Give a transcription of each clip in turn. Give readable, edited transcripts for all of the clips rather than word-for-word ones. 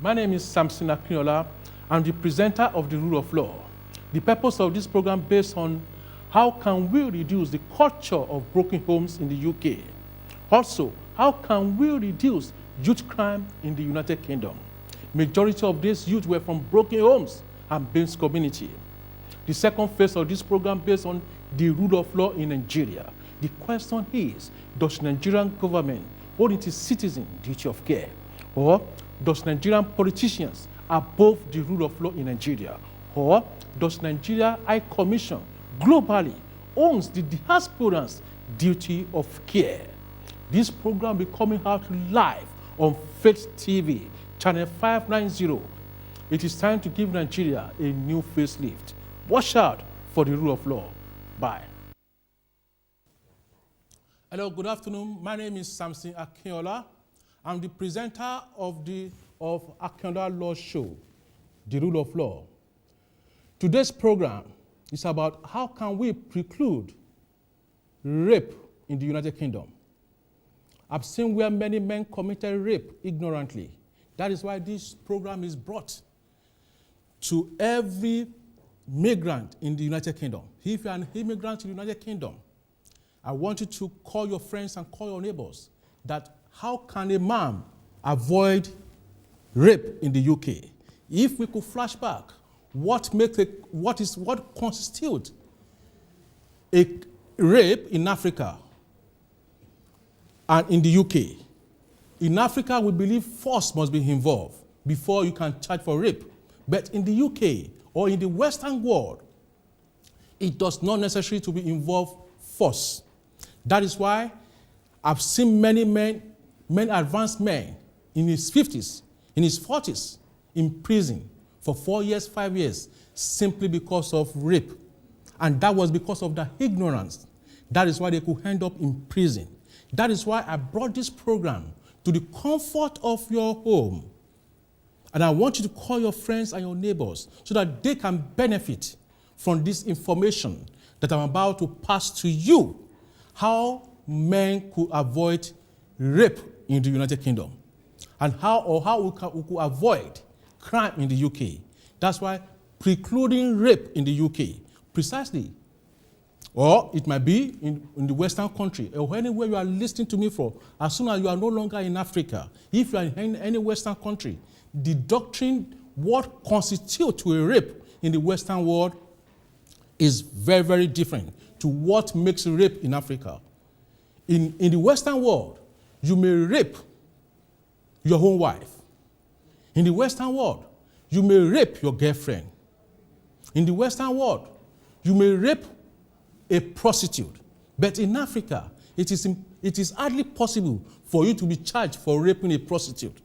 My name is Samson Akinola. I'm the presenter of The Rule of Law. The purpose of this program based on how can we reduce the culture of broken homes in the UK. Also, how can we reduce youth crime in the United Kingdom? Majority of these youth were from broken homes and Baines community. The second phase of this program based on the rule of law in Nigeria. The question is, does Nigerian government hold its citizens duty of care? Or does Nigerian politicians above the rule of law in Nigeria? Or does Nigeria High Commission globally owns the diasporan's duty of care? This program will be coming out live on Faith TV, channel 590. It is time to give Nigeria a new facelift. Watch out for the rule of law. Bye. Hello, good afternoon. My name is Samson Akinola. I'm the presenter of AKINOLALAWSHOW, The Rule of Law. Today's program is about how can we preclude rape in the United Kingdom. I've seen where many men committed rape ignorantly. That is why this program is brought to every migrant in the United Kingdom. If you're an immigrant in the United Kingdom, I want you to call your friends and call your neighbors that how can a man avoid rape in the UK? If we could flash back, what constitutes a rape in Africa and in the UK? In Africa, we believe force must be involved before you can charge for rape. But in the UK or in the Western world, it does not necessarily to be involved force. That is why I've seen many advanced men in his 50s, in his 40s, in prison for 4 years, 5 years, simply because of rape. And that was because of the ignorance. That is why they could end up in prison. That is why I brought this program to the comfort of your home. And I want you to call your friends and your neighbors so that they can benefit from this information that I'm about to pass to you. How men could avoid rape in the United Kingdom, and how we could avoid crime in the UK. That's why precluding rape in the UK, precisely. Or it might be in the Western country, or anywhere you are listening to me from, as soon as you are no longer in Africa, if you are in any Western country, the doctrine, what constitutes a rape in the Western world is very, very different to what makes rape in Africa. In the Western world, you may rape your own wife. In the Western world, you may rape your girlfriend. In the Western world, you may rape a prostitute. But in Africa, it is hardly possible for you to be charged for raping a prostitute.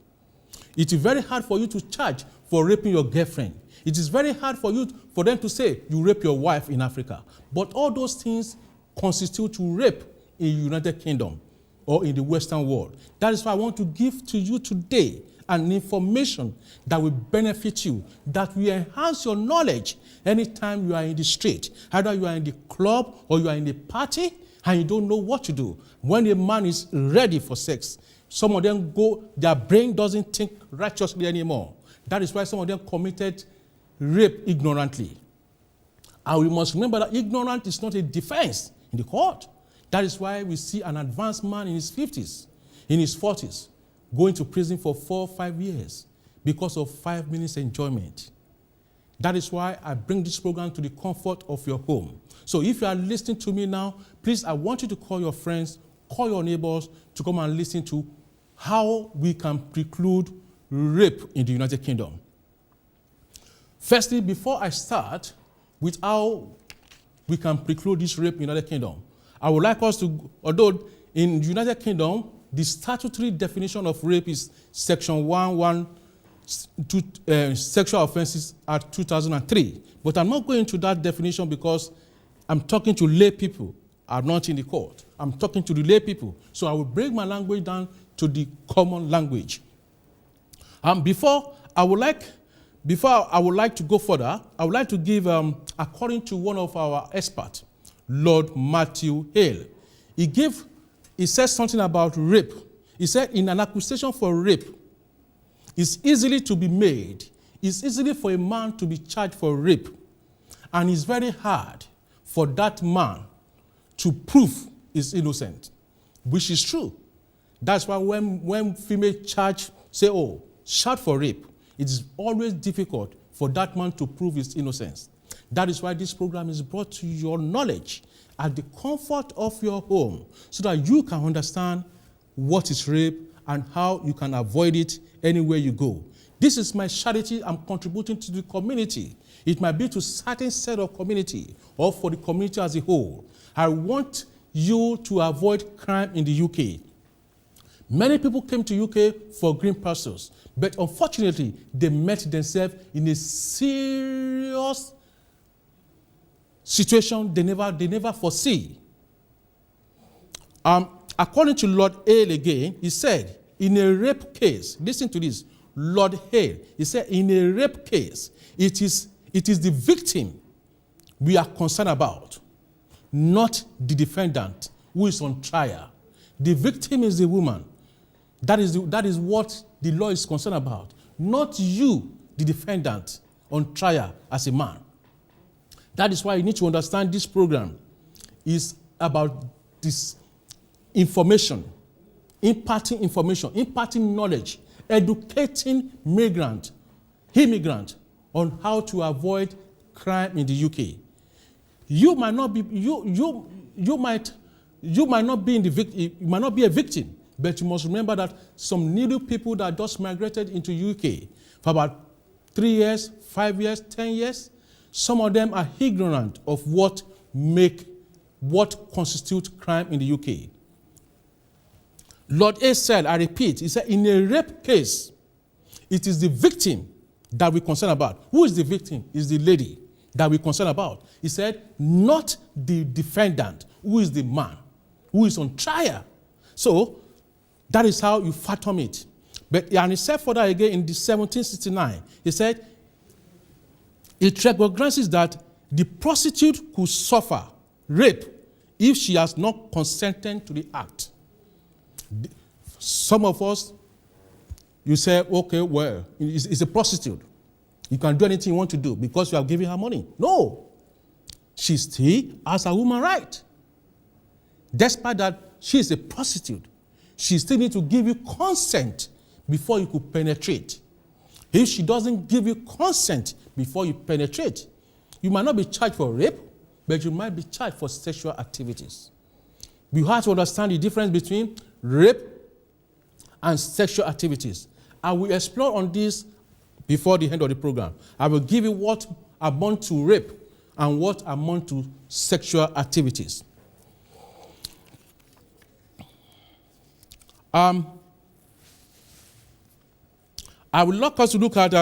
It is very hard for you to charge for raping your girlfriend. It is very hard for them to say you rape your wife in Africa. But all those things constitute to rape in the United Kingdom or in the Western world. That is why I want to give to you today an information that will benefit you, that will enhance your knowledge anytime you are in the street. Either you are in the club or you are in the party and you don't know what to do. When a man is ready for sex, some of them their brain doesn't think righteously anymore. That is why some of them committed rape ignorantly. And we must remember that ignorance is not a defense in the court. That is why we see an advanced man in his 50s, in his 40s, going to prison for 4 or 5 years because of 5 minutes enjoyment. That is why I bring this program to the comfort of your home. So if you are listening to me now, please, I want you to call your friends, call your neighbors to come and listen to how we can preclude rape in the United Kingdom. Firstly, before I start with how we can preclude this rape in the United Kingdom, I would like us to, although in the United Kingdom, the statutory definition of rape is Section 112, Sexual Offences Act 2003. But I'm not going to that definition because I'm talking to lay people. I'm not in the court. I'm talking to the lay people. So I will bring my language down to the common language. Before I would like to go further, I would like to give, according to one of our experts, Lord Matthew Hale, he said something about rape. He said in an accusation for rape, is easily to be made. It's easily for a man to be charged for rape. And it's very hard for that man to prove he's innocent, which is true. That's why when female charge say, oh, charged for rape, it is always difficult for that man to prove his innocence. That is why this program is brought to your knowledge at the comfort of your home, so that you can understand what is rape and how you can avoid it anywhere you go. This is my charity. I'm contributing to the community. It might be to a certain set of community or for the community as a whole. I want you to avoid crime in the UK. Many people came to UK for green pastures, but unfortunately, they met themselves in a serious situation they never foresee. According to Lord Hale again, he said, in a rape case, listen to this, Lord Hale, he said, in a rape case, it is the victim we are concerned about, not the defendant who is on trial. The victim is the woman. That is what the law is concerned about, not you, the defendant, on trial as a man. That is why you need to understand this program is about this information, imparting knowledge, educating immigrant on how to avoid crime in the UK. You might not be a victim, but you must remember that some needy people that just migrated into UK for about 3 years, 5 years, 10 years, some of them are ignorant of what constitutes crime in the UK. Lord A said, I repeat, he said, in a rape case, it is the victim that we're concerned about. Who is the victim? Is the lady that we're concerned about. He said, not the defendant, who is the man, who is on trial. So, that is how you fathom it. And he said further again in the 1769, he said, it recognizes that the prostitute could suffer rape if she has not consented to the act. Some of us, you say, okay, well, it's a prostitute. You can do anything you want to do because you have given her money. No. She still has a human right. Despite that, she is a prostitute. She still needs to give you consent before you could penetrate. If she doesn't give you consent before you penetrate, you might not be charged for rape, but you might be charged for sexual activities. We have to understand the difference between rape and sexual activities. I will explore on this before the end of the program. I will give you what amounts to rape and what amounts to sexual activities. I would like us to look at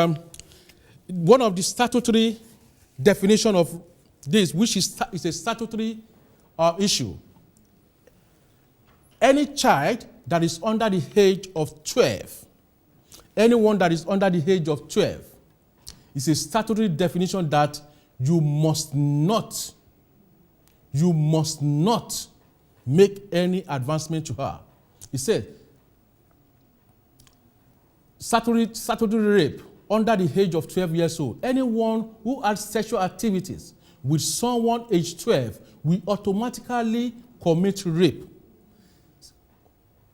one of the statutory definition of this, which is a statutory issue. Any child that is under the age of 12, anyone that is under the age of 12, is a statutory definition that you must not make any advancement to her. He said, statutory rape under the age of 12 years old. Anyone who has sexual activities with someone aged 12 will automatically commit rape,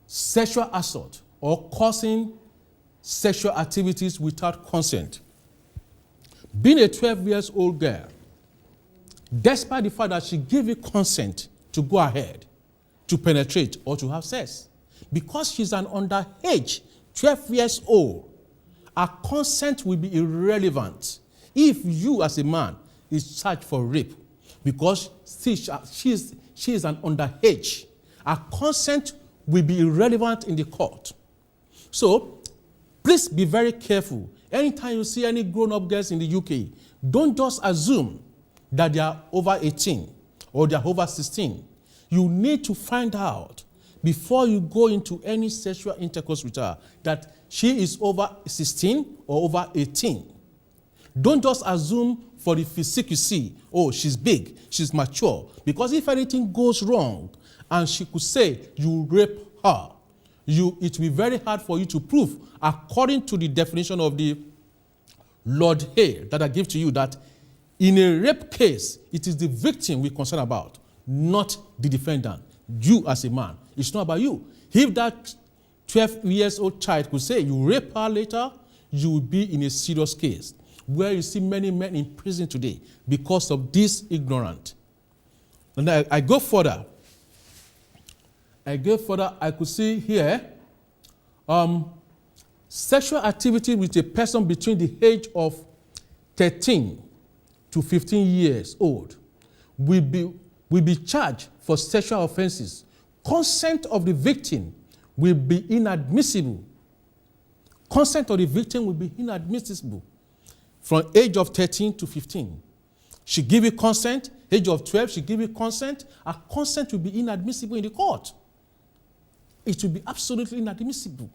sexual assault, or causing sexual activities without consent. Being a 12 years old girl, despite the fact that she gave you consent to go ahead, to penetrate or to have sex, because she's an underage, 12 years old, her consent will be irrelevant if you as a man is charged for rape, because she is an underage. Her consent will be irrelevant in the court. So, please be very careful. Anytime you see any grown-up girls in the UK, don't just assume that they are over 18 or they are over 16. You need to find out before you go into any sexual intercourse with her that she is over 16 or over 18. Don't just assume for the physique you see, oh, she's big, she's mature. Because if anything goes wrong and she could say you rape her, it will be very hard for you to prove, according to the definition of the Lord Hay that I give to you, that in a rape case, it is the victim we're concerned about, not the defendant. You as a man. It's not about you. If that 12-year-old child could say you rape her later, you will be in a serious case, where you see many men in prison today because of this ignorance. And I go further. I could see here, sexual activity with a person between the age of 13 to 15 years old will be charged for sexual offenses. Consent of the victim will be inadmissible. Consent of the victim will be inadmissible from age of 13 to 15. She give you consent, age of 12, she give you consent. Her consent will be inadmissible in the court. It will be absolutely inadmissible.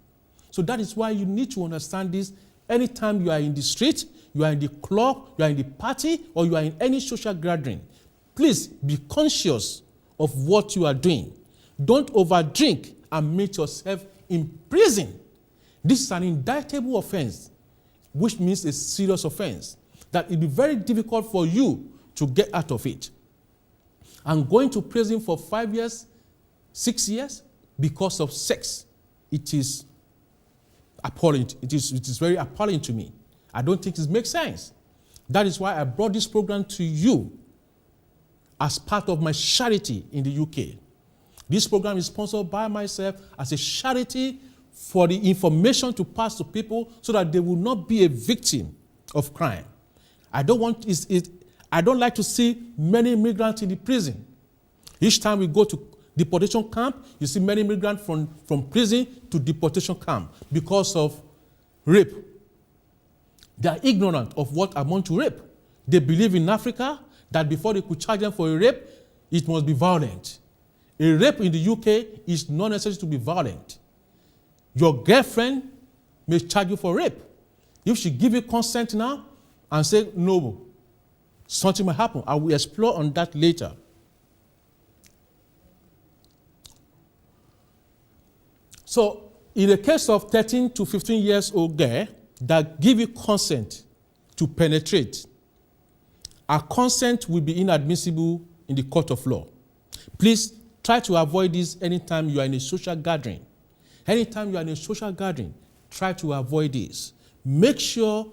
So that is why you need to understand this. Anytime you are in the street, you are in the club, you are in the party, or you are in any social gathering, please be conscious of what you are doing. Don't overdrink and meet yourself in prison. This is an indictable offense, which means a serious offense, that it will be very difficult for you to get out of it. And going to prison for 5 years, 6 years, because of sex, it is appalling. It is very appalling to me. I don't think it makes sense. That is why I brought this program to you as part of my charity in the UK. This program is sponsored by myself as a charity for the information to pass to people so that they will not be a victim of crime. I don't like to see many immigrants in the prison. Each time we go to deportation camp, you see many immigrants from prison to deportation camp because of rape. They are ignorant of what amounts to rape. They believe in Africa that before they could charge them for a rape, it must be violent. A rape in the UK is not necessary to be violent. Your girlfriend may charge you for rape. If she give you consent now and say, no, something might happen. I will explore on that later. So, in the case of 13 to 15 years old girl that give you consent to penetrate, our consent will be inadmissible in the court of law. Please try to avoid this anytime you are in a social gathering. Anytime you are in a social gathering, try to avoid this. Make sure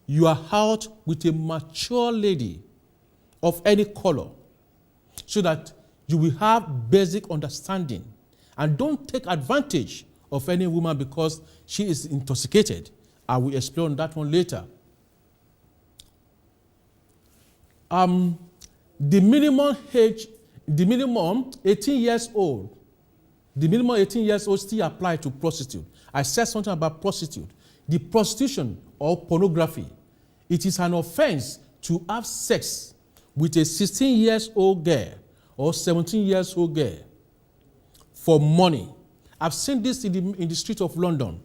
you are out with a mature lady of any color so that you will have basic understanding. And don't take advantage of any woman because she is intoxicated. I will explain on that one later. The minimum 18 years old, still apply to prostitute. I said something about prostitute. The prostitution or pornography, it is an offense to have sex with a 16-year-old girl or 17-year-old girl for money. I've seen this in the street of London.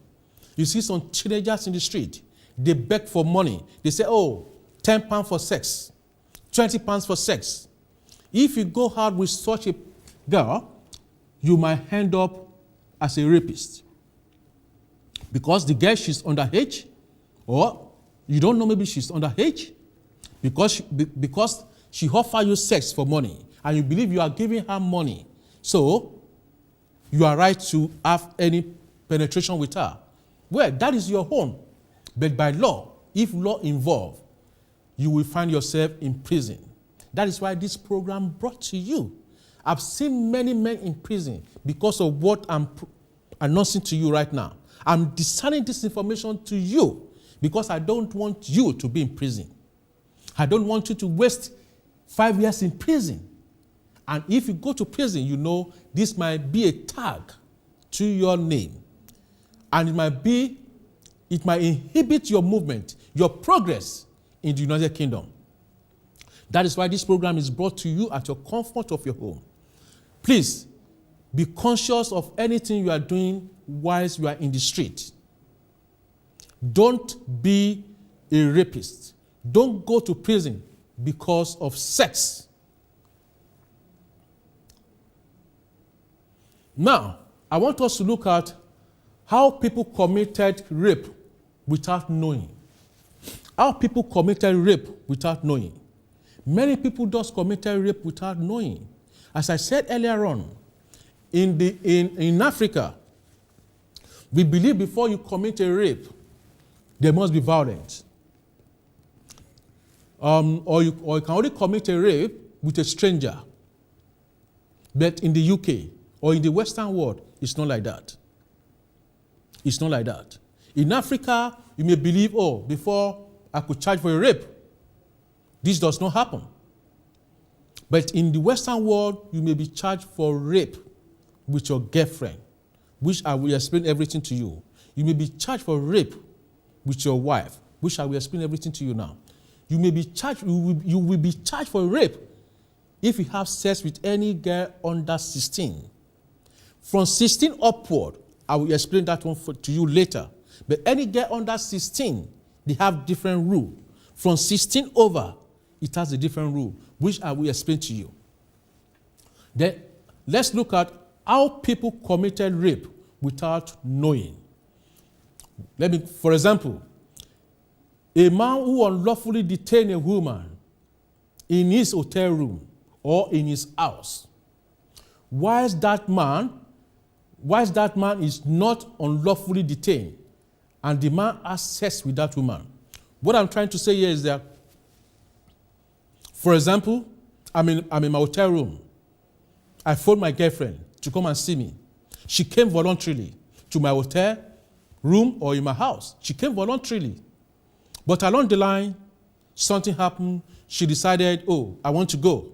You see some teenagers in the street. They beg for money. They say, oh, £10 for sex, £20 for sex. If you go out with such a girl, you might end up as a rapist. Because the girl, she's underage, or you don't know, maybe she's underage, because she offers you sex for money, and you believe you are giving her money. So, you are right to have any penetration with her. Well, that is your own. But by law, if law involved, you will find yourself in prison. That is why this program brought to you. I've seen many men in prison because of what I'm announcing to you right now. I'm discerning this information to you because I don't want you to be in prison. I don't want you to waste 5 years in prison. And if you go to prison, you know this might be a tag to your name. And it might inhibit your movement, your progress in the United Kingdom. That is why this program is brought to you at your comfort of your home. Please be conscious of anything you are doing whilst you are in the street. Don't be a rapist. Don't go to prison because of sex. Now, I want us to look at how people committed rape without knowing. How people committed rape without knowing. Many people just committed rape without knowing. As I said earlier on, in Africa, we believe before you commit a rape, there must be violence. Or you can only commit a rape with a stranger. But in the UK or in the Western world, it's not like that. It's not like that. In Africa, you may believe, oh, before I could charge for a rape, this does not happen. But in the Western world, you may be charged for rape with your girlfriend, which I will explain everything to you. You may be charged for rape with your wife, which I will explain everything to you now. You may be charged, you will be charged for rape if you have sex with any girl under 16. From 16 upward, I will explain that one to you later. But any girl under 16, they have different rule. From 16 over, it has a different rule, which I will explain to you. Then let's look at how people committed rape without knowing. For example, a man who unlawfully detained a woman in his hotel room or in his house, whilst that man is not unlawfully detained and the man has sex with that woman. What I'm trying to say here is that, for example, I'm in my hotel room. I phoned my girlfriend to come and see me. She came voluntarily to my hotel room or in my house. She came voluntarily. But along the line, something happened. She decided, oh, I want to go.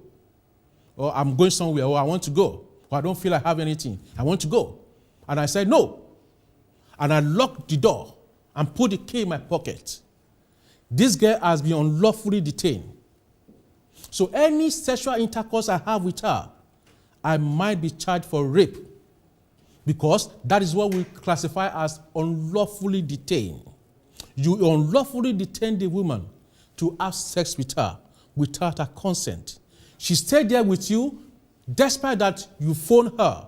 Or I'm going somewhere, or I want to go. Or I don't feel I have anything. I want to go. And I said, no. And I locked the door and put the key in my pocket. This girl has been unlawfully detained. So any sexual intercourse I have with her, I might be charged for rape, because that is what we classify as unlawfully detained. You unlawfully detain the woman to have sex with her without her consent. She stayed there with you, despite that you phone her.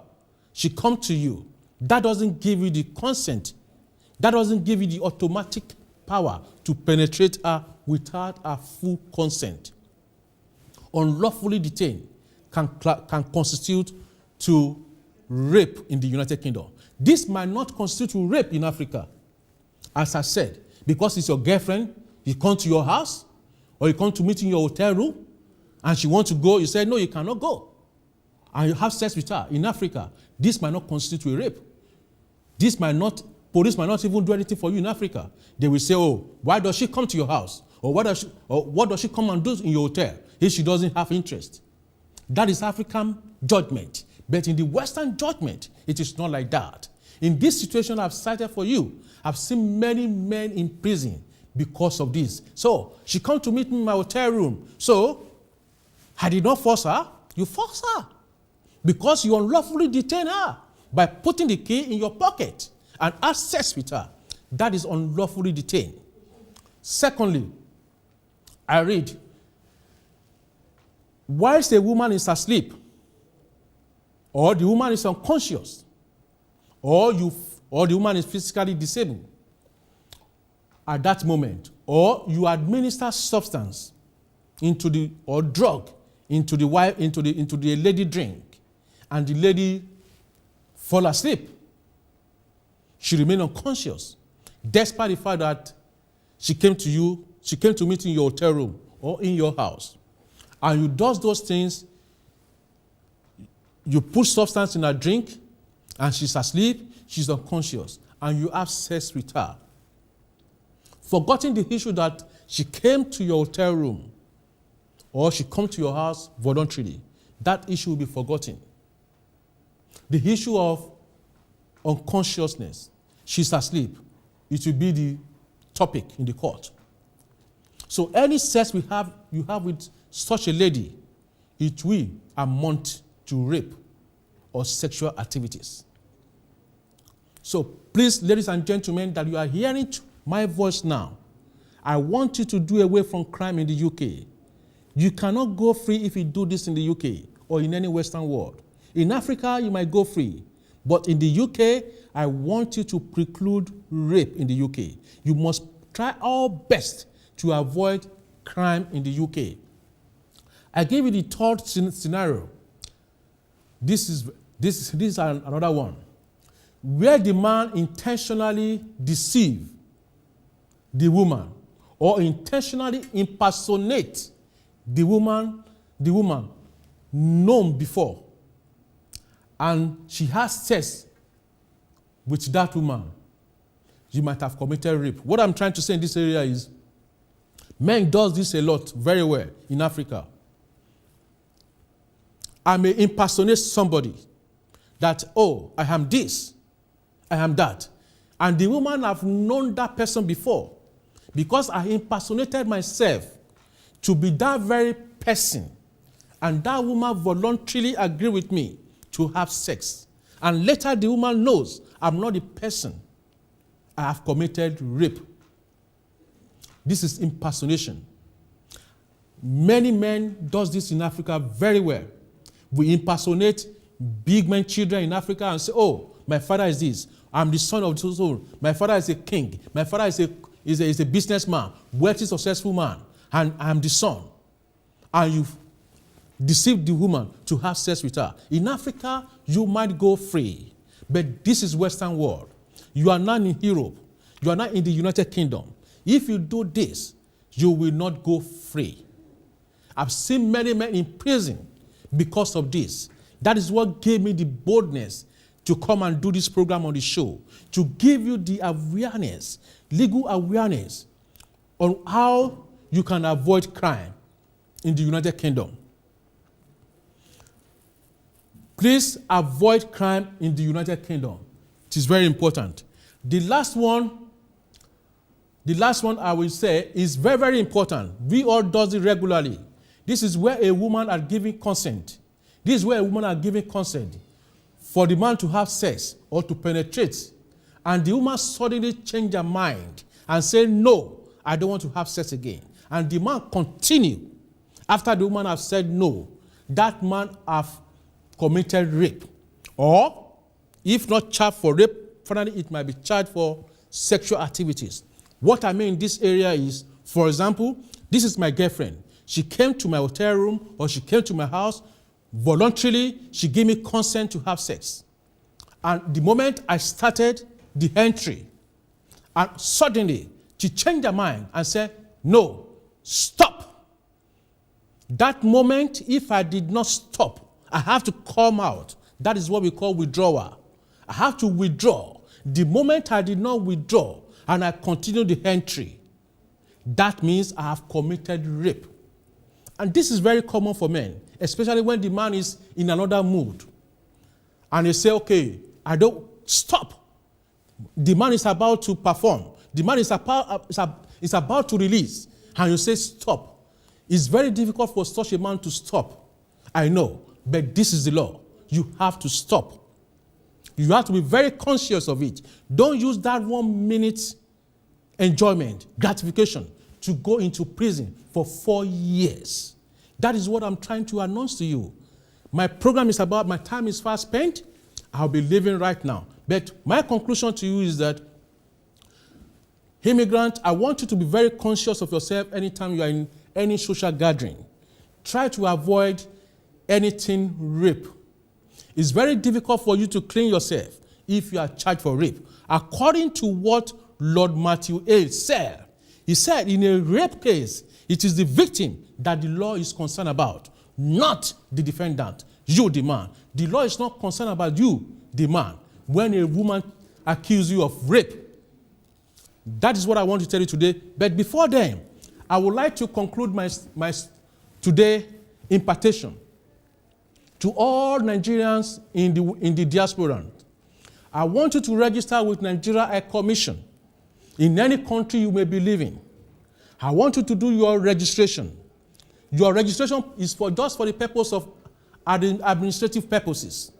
She come to you. That doesn't give you the consent. That doesn't give you the automatic power to penetrate her without her full consent. Unlawfully detained can constitute to rape in the United Kingdom. This might not constitute rape in Africa, as I said, because it's your girlfriend. You come to your house, or you come to meet in your hotel room, and she wants to go. You say, no, you cannot go. And you have sex with her. In Africa, this might not constitute a rape. Police might not even do anything for you in Africa. They will say, oh, why does she come to your house? Or what does she come and do in your hotel if she doesn't have interest? That is African judgment. But in the Western judgment, it is not like that. In this situation I've cited for you, I've seen many men in prison because of this. So she come to meet me in my hotel room. So I did not force her. You forced her because you unlawfully detained her by putting the key in your pocket and have sex with her. That is unlawfully detained. Secondly, I read, whilst a woman is asleep, or the woman is unconscious, or the woman is physically disabled at that moment, or you administer substance or drug into the lady drink, and the lady fall asleep, she remain unconscious, despite the fact that she came to meet in your hotel room or in your house, and you does those things. You put substance in her drink, and she's asleep, she's unconscious, and you have sex with her, forgetting the issue that she came to your hotel room or she come to your house voluntarily. That issue will be forgotten. The issue of unconsciousness, she's asleep, it will be the topic in the court. So any sex you have with such a lady, it will amount to rape or sexual activities. So please, ladies and gentlemen, that you are hearing my voice now, I want you to do away from crime in the UK. You cannot go free if you do this in the UK or in any Western world. In Africa, you might go free, But in the UK, I want you to preclude rape in the UK. You must try our best to avoid crime in the UK. I gave you the third scenario. This is another one, where the man intentionally deceives the woman or intentionally impersonates the woman known before, and she has sex with that woman. You might have committed rape. What I'm trying to say in this area is men does this a lot very well in Africa. I may impersonate somebody that, oh, I am this, I am that. And the woman have known that person before because I impersonated myself to be that very person. And that woman voluntarily agreed with me to have sex. And later the woman knows I'm not the person. I have committed rape. This is impersonation. Many men does this in Africa very well. We impersonate big men, children in Africa and say, oh, my father is this. I'm the son of so. My father is a king. My father is a businessman, wealthy, successful man. And I'm the son. And you've deceived the woman to have sex with her. In Africa, you might go free. But this is Western world. You are not in Europe. You are not in the United Kingdom. If you do this, you will not go free. I've seen many men in prison because of this. That is what gave me the boldness to come and do this program on the show, to give you the awareness, legal awareness on how you can avoid crime in the United Kingdom. Please avoid crime in the United Kingdom. It is very important. The last one I will say is very, very important. We all do it regularly. This is where a woman are giving consent. This is where a woman are giving consent for the man to have sex or to penetrate. And the woman suddenly change her mind and say, no, I don't want to have sex again. And the man continue. After the woman has said no, that man have committed rape. Or, if not charged for rape, finally it might be charged for sexual activities. What I mean in this area is, for example, this is my girlfriend. She came to my hotel room or she came to my house. Voluntarily, she gave me consent to have sex. And the moment I started the entry, and suddenly she changed her mind and said, no, stop. That moment, if I did not stop, I have to come out. That is what we call withdrawal. I have to withdraw. The moment I did not withdraw and I continue the entry, that means I have committed rape. And this is very common for men, especially when the man is in another mood. And they say, okay, I don't stop. The man is about to perform. The man is about to release. And you say, stop. It's very difficult for such a man to stop. I know, but this is the law. You have to stop. You have to be very conscious of it. Don't use that 1 minute enjoyment, gratification, to go into prison for 4 years. That is what I'm trying to announce to you. My program is about, my time is fast spent. I'll be leaving right now. But my conclusion to you is that, immigrant, I want you to be very conscious of yourself anytime you are in any social gathering. Try to avoid anything rape. It's very difficult for you to clean yourself if you are charged for rape. According to what Lord Matthew A. said, he said in a rape case, it is the victim that the law is concerned about, not the defendant, you the man. The law is not concerned about you, the man, when a woman accuses you of rape. That is what I want to tell you today. But before then, I would like to conclude my today impartation to all Nigerians in the diaspora. I want you to register with Nigeria High Commission in any country you may be living. I want you to do your registration. Your registration is just for the purpose of administrative purposes,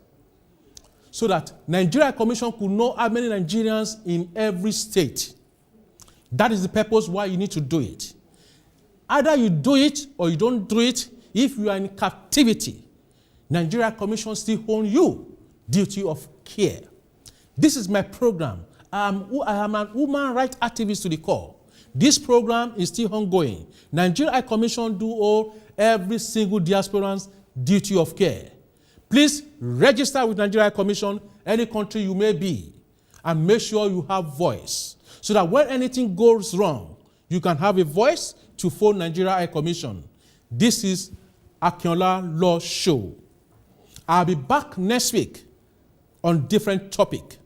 so that Nigeria High Commission could know how many Nigerians in every state. That is the purpose why you need to do it. Either you do it or you don't do it. If you are in captivity, Nigeria Commission still owns you duty of care. This is my program. I am an human rights activist to the core. This program is still ongoing. Nigeria High Commission do owe every single diasporan's duty of care. Please register with Nigeria High Commission, any country you may be, and make sure you have voice, so that when anything goes wrong, you can have a voice to phone Nigeria High Commission. This is AKINOLALAWSHOW. I'll be back next week on different topic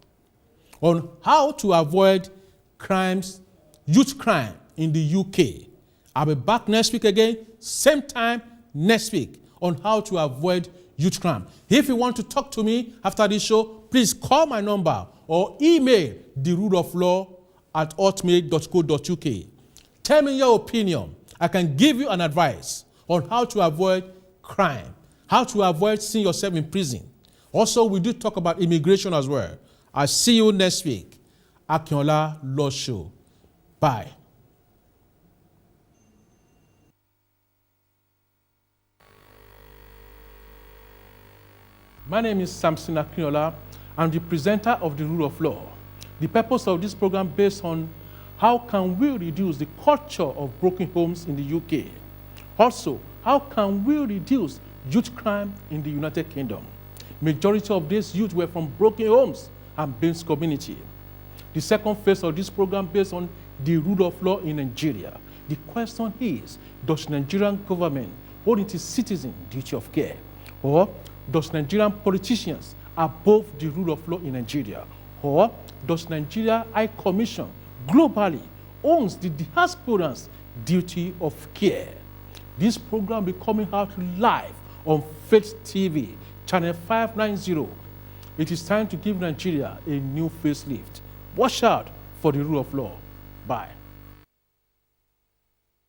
on how to avoid crimes, youth crime in the UK. I'll be back next week again, same time next week, on how to avoid youth crime. If you want to talk to me after this show, please call my number or email theruleoflaw@hotmail.co.uk. Tell me your opinion. I can give you an advice on how to avoid crime, how to avoid seeing yourself in prison. Also, we do talk about immigration as well. I'll see you next week. AKINOLALAWSHOW. Bye. My name is Samson Akinola. I'm the presenter of The Rule of Law. The purpose of this program based on how can we reduce the culture of broken homes in the UK. Also, how can we reduce youth crime in the United Kingdom? Majority of these youth were from broken homes and Baines community. The second phase of this program based on the rule of law in Nigeria. The question is, does Nigerian government hold its citizens duty of care? Or does Nigerian politicians above the rule of law in Nigeria? Or does Nigeria High Commission globally owns the diasporan's duty of care? This program will be coming out live on Faith TV, channel 590. It is time to give Nigeria a new facelift. Watch out for the rule of law. Bye.